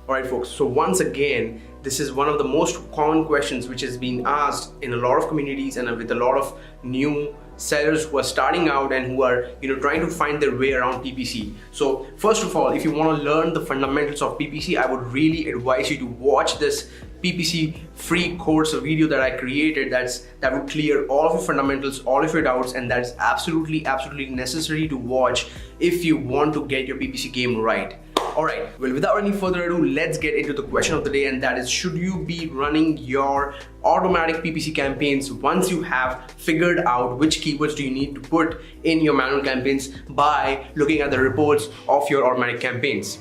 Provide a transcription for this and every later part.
Alright folks, so once again, this is one of the most common questions which has been asked in a lot of communities and with a lot of new sellers who are starting out and who are trying to find their way around PPC. So first of all, if you want to learn the fundamentals of PPC, I would really advise you to watch this PPC free course or video that I created that will clear all of your fundamentals, all of your doubts, and that's absolutely necessary to watch if you want to get your PPC game right. Alright, well, without any further ado, let's get into the question of the day, and that is, should you be running your automatic PPC campaigns once you have figured out which keywords do you need to put in your manual campaigns by looking at the reports of your automatic campaigns?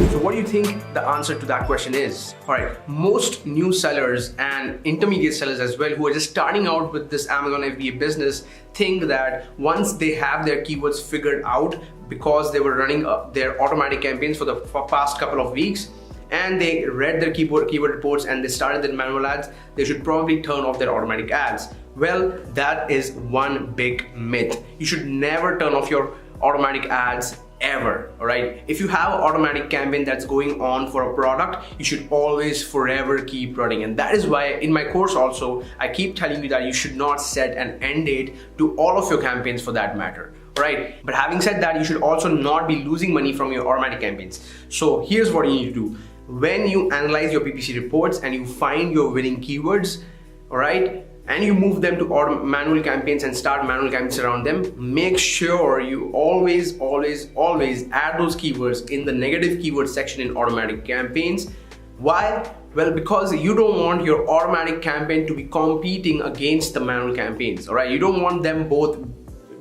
So what do you think the answer to that question is? Alright, most new sellers and intermediate sellers as well who are just starting out with this Amazon FBA business think that once they have their keywords figured out, because they were running their automatic campaigns for the past couple of weeks, and they read their keyword reports and they started their manual ads, they should probably turn off their automatic ads. Well, that is one big myth. You should never turn off your automatic ads ever. Alright, if you have an automatic campaign that's going on for a product, you should always forever keep running, and that is why in my course also I keep telling you that you should not set an end date to all of your campaigns for that matter. Right, but having said that, you should also not be losing money from your automatic campaigns. So here's what you need to do. When you analyze your PPC reports and you find your winning keywords, alright, and you move them to manual campaigns and start manual campaigns around them, make sure you always add those keywords in the negative keyword section in automatic campaigns. Why? Well, because you don't want your automatic campaign to be competing against the manual campaigns. Alright, you don't want them both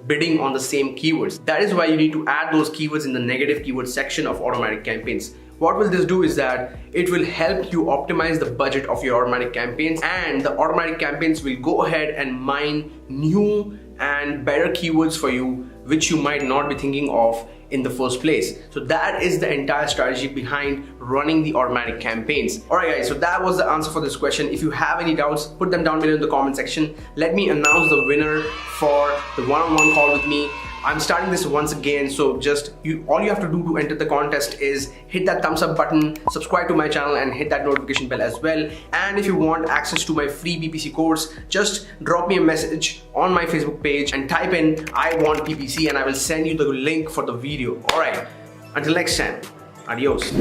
bidding on the same keywords. That is why you need to add those keywords in the negative keyword section of automatic campaigns. What will this do is that it will help you optimize the budget of your automatic campaigns, and the automatic campaigns will go ahead and mine new and better keywords for you which you might not be thinking of in the first place. So that is the entire strategy behind running the automatic campaigns. Alright guys, so that was the answer for this question. If you have any doubts, put them down below in the comment section. Let me announce the winner for the one-on-one call with me. I'm starting this once again, so all you have to do to enter the contest is hit that thumbs up button, subscribe to my channel, and hit that notification bell as well. And if you want access to my free PPC course, just drop me a message on my Facebook page and type in "I want PPC" and I will send you the link for the video. Alright, until next time, adios.